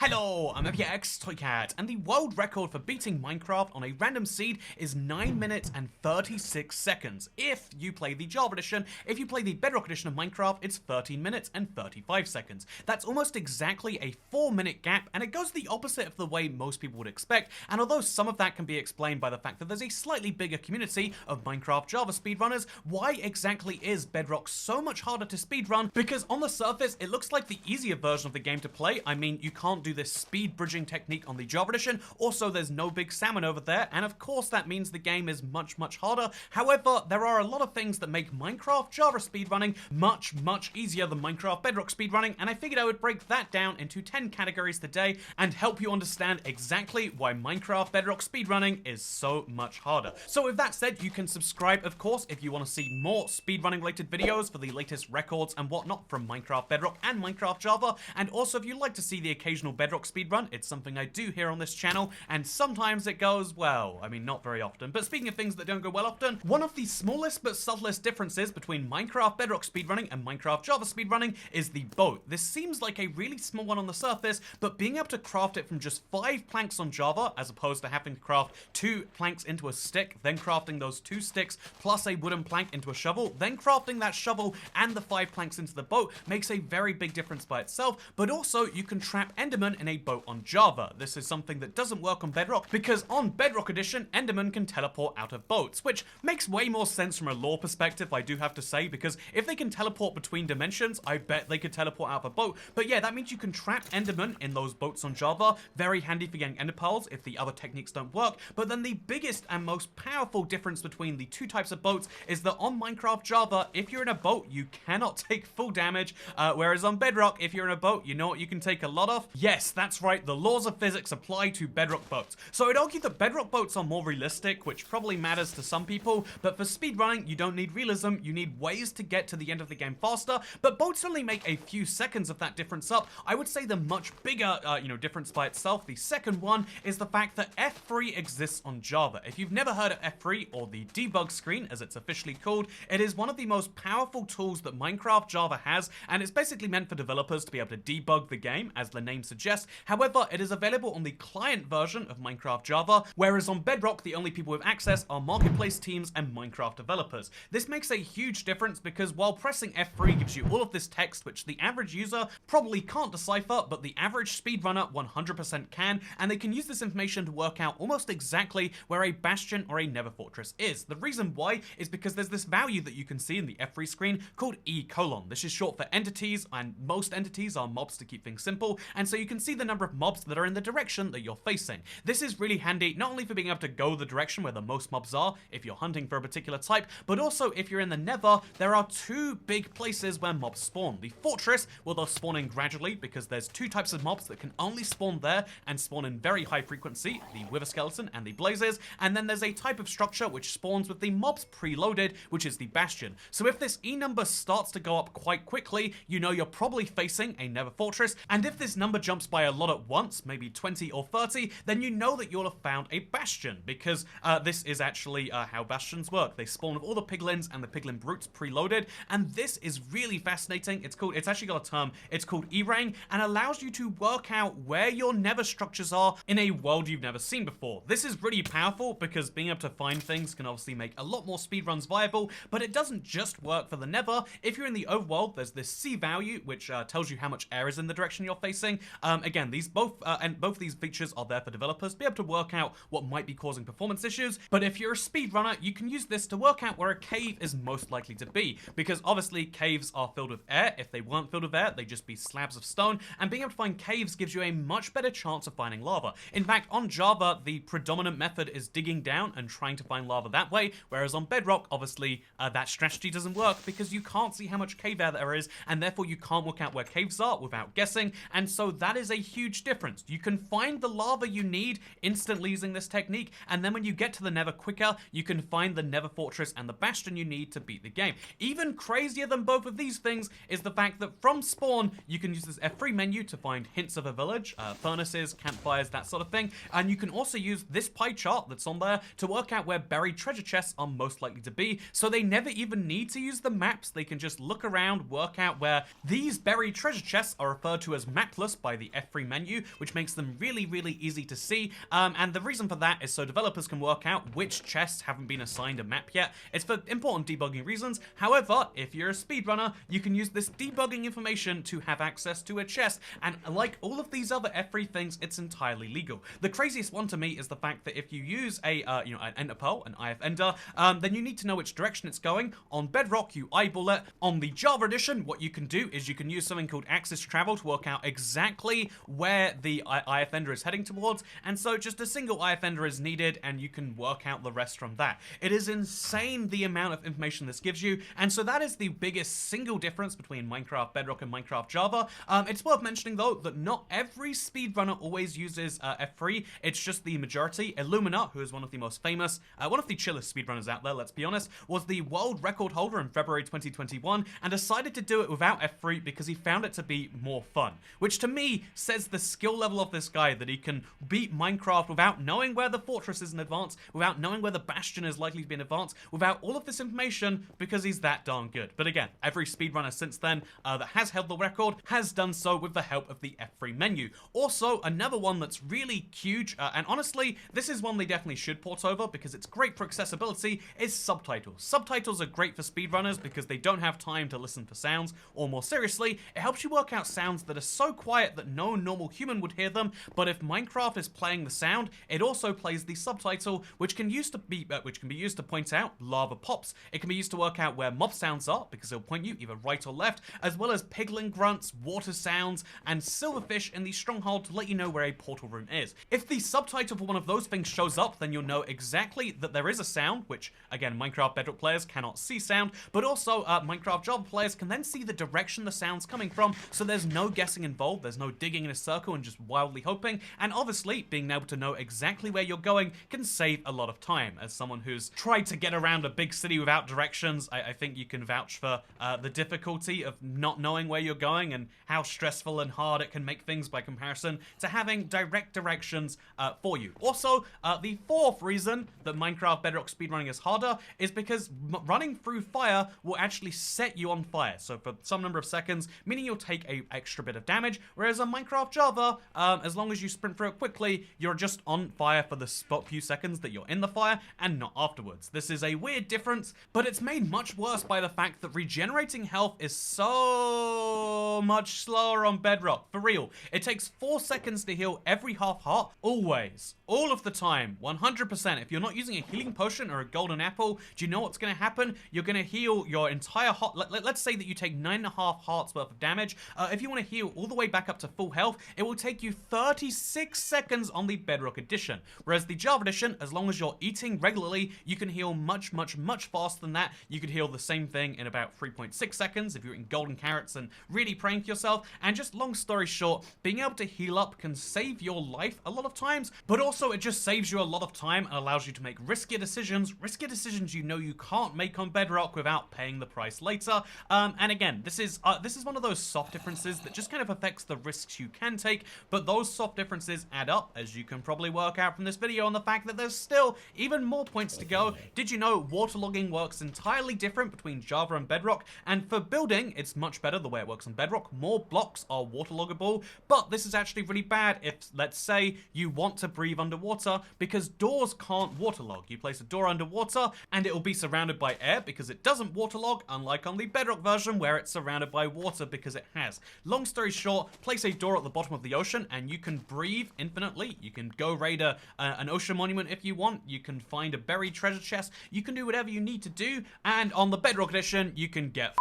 Hello, I'm FX Toycat, and the world record for beating Minecraft on a random seed is 9 minutes and 36 seconds. If you play the Java edition, if you play the Bedrock edition of Minecraft, it's 13 minutes and 35 seconds. That's almost exactly a 4-minute gap, and it goes the opposite of the way most people would expect, and although some of that can be explained by the fact that there's a slightly bigger community of Minecraft Java speedrunners, why exactly is Bedrock so much harder to speedrun? Because on the surface, it looks like the easier version of the game to play. I mean, you can't do this speed bridging technique on the Java edition. Also, there's no big salmon over there, and of course that means the game is much harder. However, there are a lot of things that make Minecraft Java speedrunning much easier than Minecraft Bedrock speedrunning, and I figured I would break that down into 10 categories today and help you understand exactly why Minecraft Bedrock speedrunning is so much harder. So with that said, you can subscribe, of course, if you want to see more speedrunning related videos for the latest records and whatnot from Minecraft Bedrock and Minecraft Java, and also if you'd like to see the occasional Bedrock speedrun, it's something I do here on this channel, and sometimes it goes well. I mean, not very often. But speaking of things that don't go well often, one of the smallest but subtlest differences between Minecraft Bedrock speedrunning and Minecraft Java speedrunning is the boat. This seems like a really small one on the surface, but being able to craft it from just 5 planks on Java, as opposed to having to craft 2 planks into a stick, then crafting those 2 sticks plus a wooden plank into a shovel, then crafting that shovel and the 5 planks into the boat, makes a very big difference by itself. But also, you can trap Enderman in a boat on Java. This is something that doesn't work on Bedrock, because on Bedrock Edition, Enderman can teleport out of boats, which makes way more sense from a lore perspective, I do have to say, because if they can teleport between dimensions, I bet they could teleport out of a boat. But yeah, that means you can trap Enderman in those boats on Java. Very handy for getting Ender pearls if the other techniques don't work. But then the biggest and most powerful difference between the 2 types of boats is that on Minecraft Java, if you're in a boat, you cannot take full damage, whereas on Bedrock, if you're in a boat, you know what you can take a lot of? Yes, that's right, the laws of physics apply to Bedrock boats. So I'd argue that Bedrock boats are more realistic, which probably matters to some people, but for speedrunning, you don't need realism, you need ways to get to the end of the game faster, but boats only make a few seconds of that difference up. I would say the much bigger, difference by itself, the second one, is the fact that F3 exists on Java. If you've never heard of F3, or the Debug Screen, as it's officially called, it is one of the most powerful tools that Minecraft Java has, and it's basically meant for developers to be able to debug the game, as the name suggests. However, it is available on the client version of Minecraft Java, whereas on Bedrock, the only people with access are marketplace teams and Minecraft developers. This makes a huge difference because while pressing F3 gives you all of this text, which the average user probably can't decipher, but the average speedrunner 100% can, and they can use this information to work out almost exactly where a bastion or a nether fortress is. The reason why is because there's this value that you can see in the F3 screen called E:. This is short for entities, and most entities are mobs to keep things simple, and so you can see the number of mobs that are in the direction that you're facing. This is really handy, not only for being able to go the direction where the most mobs are, if you're hunting for a particular type, but also if you're in the nether, there are 2 big places where mobs spawn. The fortress, well, they'll spawn in gradually, because there's 2 types of mobs that can only spawn there, and spawn in very high frequency, the wither skeleton and the blazes, and then there's a type of structure which spawns with the mobs preloaded, which is the bastion. So if this E number starts to go up quite quickly, you know you're probably facing a nether fortress, and if this number jumps by a lot at once, maybe 20 or 30, then you know that you'll have found a bastion, because this is actually how bastions work. They spawn with all the piglins and the piglin brutes preloaded, and this is really fascinating. It's actually got a term, it's called E-rang, and allows you to work out where your nether structures are in a world you've never seen before. This is really powerful because being able to find things can obviously make a lot more speedruns viable, but it doesn't just work for the nether. If you're in the overworld, there's this C value, which tells you how much air is in the direction you're facing. Again, both these features are there for developers to be able to work out what might be causing performance issues, but if you're a speedrunner, you can use this to work out where a cave is most likely to be, because obviously caves are filled with air. If they weren't filled with air, they'd just be slabs of stone, and being able to find caves gives you a much better chance of finding lava. In fact, on Java, the predominant method is digging down and trying to find lava that way, whereas on Bedrock, obviously, that strategy doesn't work because you can't see how much cave air there is, and therefore you can't work out where caves are without guessing, and so that is a huge difference. You can find the lava you need instantly using this technique, and then when you get to the nether quicker, you can find the nether fortress and the bastion you need to beat the game. Even crazier than both of these things is the fact that from spawn, you can use this F3 menu to find hints of a village, furnaces, campfires, that sort of thing, and you can also use this pie chart that's on there to work out where buried treasure chests are most likely to be, so they never even need to use the maps. They can just look around, work out where these buried treasure chests are referred to as mapless by the F3 menu, which makes them really, really easy to see. And the reason for that is so developers can work out which chests haven't been assigned a map yet. It's for important debugging reasons. However, if you're a speedrunner, you can use this debugging information to have access to a chest. And like all of these other F3 things, it's entirely legal. The craziest one to me is the fact that if you use a an enter pearl, an IF ender, then you need to know which direction it's going. On Bedrock, you eyeball it. On the Java edition, what you can do is you can use something called axis travel to work out exactly where the IF ender is heading towards. And so just a single IF ender is needed, and you can work out the rest from that. It is insane the amount of information this gives you, and so that is the biggest single difference between Minecraft Bedrock and Minecraft Java. It's worth mentioning though that not every speedrunner always uses F3. It's just the majority. Illumina, who is one of the most famous, one of the chillest speedrunners out there, let's be honest, was the world record holder in February 2021 and decided to do it without F3 because he found it to be more fun, which to me says the skill level of this guy, that he can beat Minecraft without knowing where the fortress is in advance, without knowing where the bastion is likely to be in advance, without all of this information, because he's that darn good. But again, every speedrunner since then that has held the record has done so with the help of the F3 menu. Also, another one that's really huge, and honestly, this is one they definitely should port over because it's great for accessibility, is subtitles. Subtitles are great for speedrunners because they don't have time to listen for sounds, or more seriously, it helps you work out sounds that are so quiet that no normal human would hear them, but if Minecraft is playing the sound, it also plays the subtitle, which can be used to point out lava pops. It can be used to work out where mob sounds are, because it'll point you either right or left, as well as piglin grunts, water sounds, and silverfish in the stronghold to let you know where a portal room is. If the subtitle for one of those things shows up, then you'll know exactly that there is a sound, which, again, Minecraft Bedrock players cannot see sound, but also Minecraft Java players can then see the direction the sound's coming from, so there's no guessing involved, there's no digging in a circle and just wildly hoping, and obviously, being able to know exactly where you're going can save a lot of time. As someone who's tried to get around a big city without directions, I think you can vouch for the difficulty of not knowing where you're going and how stressful and hard it can make things by comparison to having direct directions for you. Also, the fourth reason that Minecraft Bedrock speedrunning is harder is because running through fire will actually set you on fire. So for some number of seconds, meaning you'll take an extra bit of damage, whereas on Minecraft Java, as long as you sprint through it quickly, you're just on fire for the few seconds that you're in the fire and not afterwards. This is a weird difference, but it's made much worse by the fact that regenerating health is so much slower on Bedrock. For real, it takes 4 seconds to heal every half heart, always. All of the time, 100%. If you're not using a healing potion or a golden apple, do you know what's going to happen? You're going to heal your entire heart. Let's say that you take 9.5 hearts worth of damage. If you want to heal all the way back up to full health, it will take you 36 seconds on the Bedrock edition. Whereas the Java edition, as long as you're eating regularly, you can heal much, much, much faster than that. You could heal the same thing in about 3.6 seconds if you're eating golden carrots and really praying for yourself. And just long story short, being able to heal up can save your life a lot of times, but also it just saves you a lot of time and allows you to make riskier decisions you know you can't make on Bedrock without paying the price later. And again, this is one of those soft differences that just kind of affects the risks you can take, but those soft differences add up, as you can probably work out from this video, on the fact that there's still even more points to go. Did you know waterlogging works entirely different between Java and Bedrock? And for building, it's much better the way it works on Bedrock. More blocks are waterloggable, but this is actually really bad if, let's say, you want to breathe underwater, because doors can't waterlog. You place a door underwater and it will be surrounded by air because it doesn't waterlog, unlike on the Bedrock version where it's surrounded by water because it has. Long story short, place a door at the bottom of the ocean and you can breathe infinitely. You can go raid an ocean monument if you want. You can find a buried treasure chest. You can do whatever you need to do, and on the Bedrock edition, you can get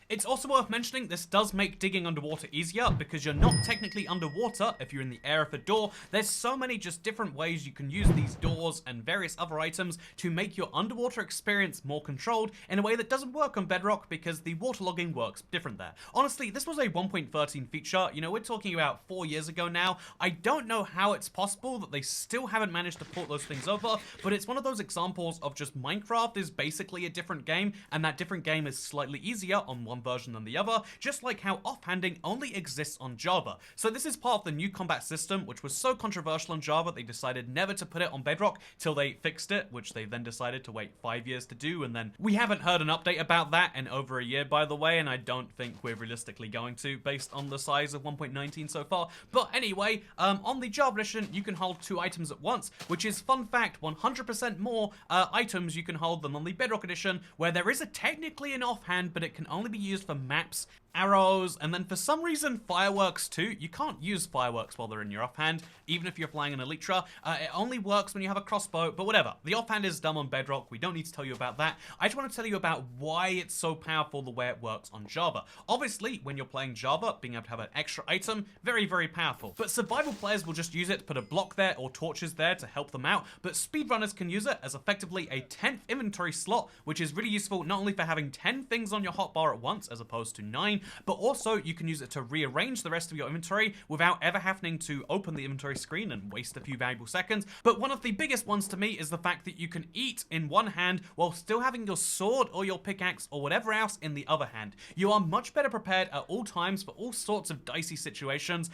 It's also worth mentioning this does make digging underwater easier because you're not technically underwater if you're in the air of a door. There's so many just different ways you can use these doors and various other items to make your underwater experience more controlled in a way that doesn't work on Bedrock because the waterlogging works different there. Honestly, this was a 1.13 feature. You know, we're talking about 4 years ago now. I don't know how it's possible that they still haven't managed to port those things over, but it's one of those examples of just Minecraft is basically a different game, and that different game is slightly easier on one one version than the other, just like how offhanding only exists on Java. So this is part of the new combat system, which was so controversial on Java, they decided never to put it on Bedrock till they fixed it, which they then decided to wait 5 years to do, and then we haven't heard an update about that in over a year, by the way, and I don't think we're realistically going to, based on the size of 1.19 so far. But anyway, on the Java edition, you can hold 2 items at once, which is, fun fact, 100% more items you can hold than on the Bedrock edition, where there is technically an offhand, but it can only be used for maps, arrows, and then for some reason fireworks too. You can't use fireworks while they're in your offhand, even if you're flying an Elytra. It only works when you have a crossbow, but whatever. The offhand is dumb on Bedrock. We don't need to tell you about that. I just want to tell you about why it's so powerful the way it works on Java. Obviously, when you're playing Java, being able to have an extra item, very, very powerful. But survival players will just use it to put a block there or torches there to help them out, but speedrunners can use it as effectively a 10th inventory slot, which is really useful not only for having 10 things on your hotbar at once as opposed to 9, but also you can use it to rearrange the rest of your inventory without ever having to open the inventory screen and waste a few valuable seconds. But one of the biggest ones to me is the fact that you can eat in one hand while still having your sword or your pickaxe or whatever else in the other hand. You are much better prepared at all times for all sorts of dicey situations.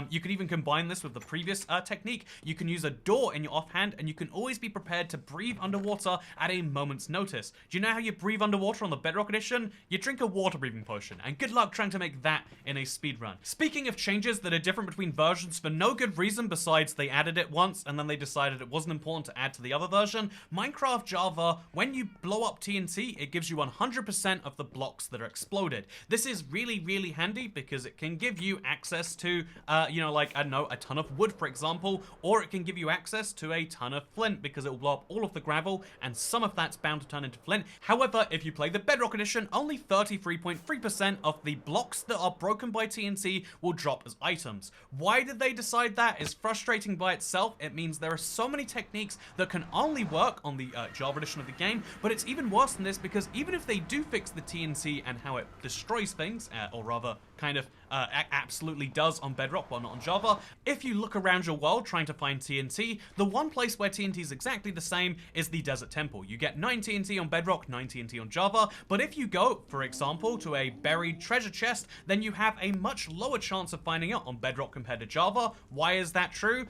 You can even combine this with the previous technique. You can use a door in your offhand, and you can always be prepared to breathe underwater at a moment's notice. Do you know how you breathe underwater on the Bedrock edition? You drink a water breathing potion, and good luck trying to make that in a speedrun. Speaking of changes that are different between versions for no good reason besides they added it once and then they decided it wasn't important to add to the other version, Minecraft Java, when you blow up TNT, it gives you 100% of the blocks that are exploded. This is really, really handy because it can give you access to, you know, like, I don't know, a ton of wood, for example, or it can give you access to a ton of flint because it will blow up all of the gravel and some of that's bound to turn into flint. However, if you play the Bedrock edition, only 33.3% of the blocks that are broken by TNT will drop as items. Why did they decide that is frustrating by itself. It means there are so many techniques that can only work on the Java edition of the game, but it's even worse than this because even if they do fix the TNT and how it destroys things, or rather kind of absolutely does on Bedrock while not on Java, if you look around your world trying to find TNT, the one place where TNT is exactly the same is the Desert Temple. You get 9 TNT on Bedrock, 9 TNT on Java, but if you go, for example, to a buried treasure chest, then you have a much lower chance of finding it on Bedrock compared to Java. Why is that true?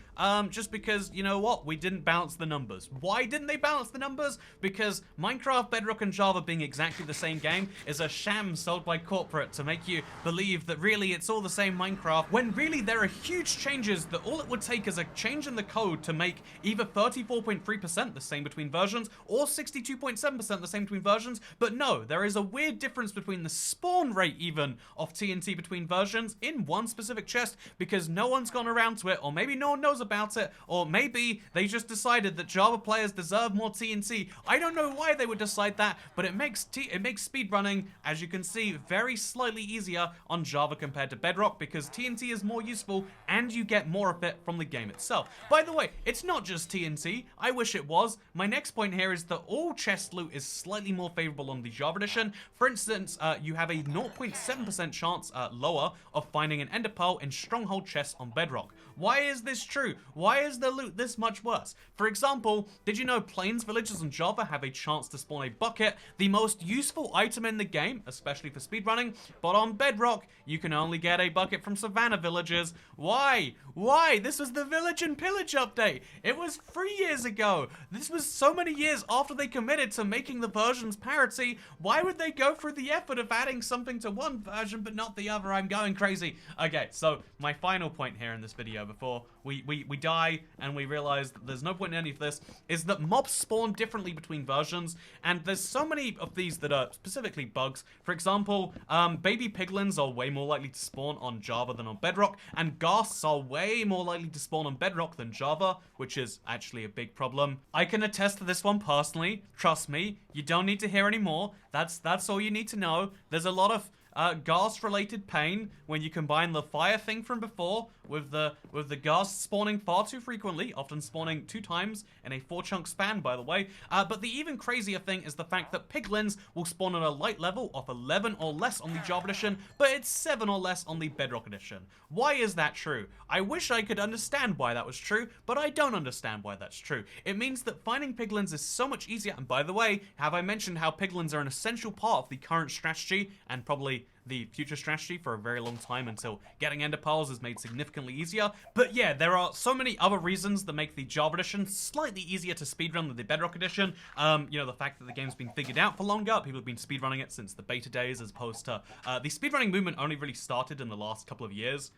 Just because, you know what, we didn't balance the numbers. Why didn't they balance the numbers? Because Minecraft, Bedrock, and Java being exactly the same game is a sham sold by corporate to make you believe that really it's all the same Minecraft, when really there are huge changes that all it would take is a change in the code to make either 34.3% the same between versions or 62.7% the same between versions. But no, there is a weird difference between the spawn rate even of TNT between versions in one specific chest because no one's gone around to it, or maybe no one knows about it, or maybe they just decided that Java players deserve more TNT. I don't know why they would decide that, but it makes speedrunning, as you can see, very slightly easier on Java compared to Bedrock because TNT is more useful and you get more of it from the game itself. By the way, it's not just TNT. I wish it was. My next point here is that all chest loot is slightly more favorable on the Java edition. For instance, you have a 0.7% chance lower of finding an ender pearl in stronghold chests on Bedrock. Why is this true? Why is the loot this much worse? For example, did you know plains villagers on Java have a chance to spawn a bucket, the most useful item in the game, especially for speedrunning, but on Bedrock, you can only get a bucket from savannah villagers. Why? Why? This was the Village and Pillage update. It was 3 years ago. This was so many years after they committed to making the versions parity. Why would they go through the effort of adding something to one version but not the other? I'm going crazy. Okay, so my final point here in this video before we die and we realize that there's no point in any of this is that mobs spawn differently between versions, and there's so many of these that are specifically bugs. For example, baby piglins are way more likely to spawn on Java than on Bedrock, and ghasts are way more likely to spawn on Bedrock than Java, which is actually a big problem. I can attest to this one personally. Trust me, you don't need to hear any more. That's all you need to know. There's a lot of ghast-related pain when you combine the fire thing from before with the ghast spawning far too frequently, often spawning 2 times in a 4-chunk span, by the way. But the even crazier thing is the fact that piglins will spawn at a light level of 11 or less on the Java edition, but it's 7 or less on the Bedrock edition. Why is that true? I wish I could understand why that was true, but I don't understand why that's true. It means that finding piglins is so much easier, and by the way, have I mentioned how piglins are an essential part of the current strategy, and probably the future strategy for a very long time until getting ender pearls is made significantly easier. But yeah, there are so many other reasons that make the Java edition slightly easier to speedrun than the Bedrock edition. You know, the fact that the game's been figured out for longer, people have been speedrunning it since the beta days, as opposed to the speedrunning movement only really started in the last couple of years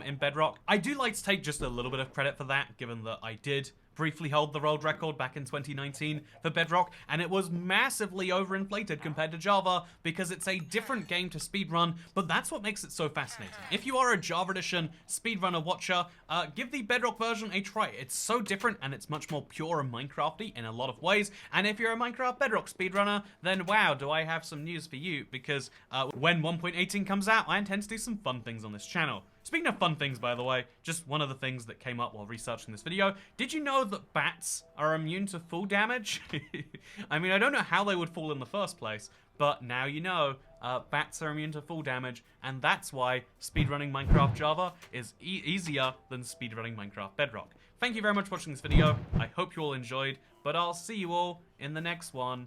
in Bedrock. I do like to take just a little bit of credit for that, given that I did briefly hold the world record back in 2019 for Bedrock, and it was massively overinflated compared to Java because it's a different game to speedrun, but that's what makes it so fascinating. If you are a Java edition speedrunner watcher, give the Bedrock version a try. It's so different and it's much more pure and Minecrafty in a lot of ways, and if you're a Minecraft Bedrock speedrunner, then wow, do I have some news for you, because when 1.18 comes out, I intend to do some fun things on this channel. Speaking of fun things, by the way, just one of the things that came up while researching this video, did you know that bats are immune to fall damage? I mean, I don't know how they would fall in the first place, but now you know, bats are immune to fall damage, and that's why speedrunning Minecraft Java is easier than speedrunning Minecraft Bedrock. Thank you very much for watching this video. I hope you all enjoyed, but I'll see you all in the next one.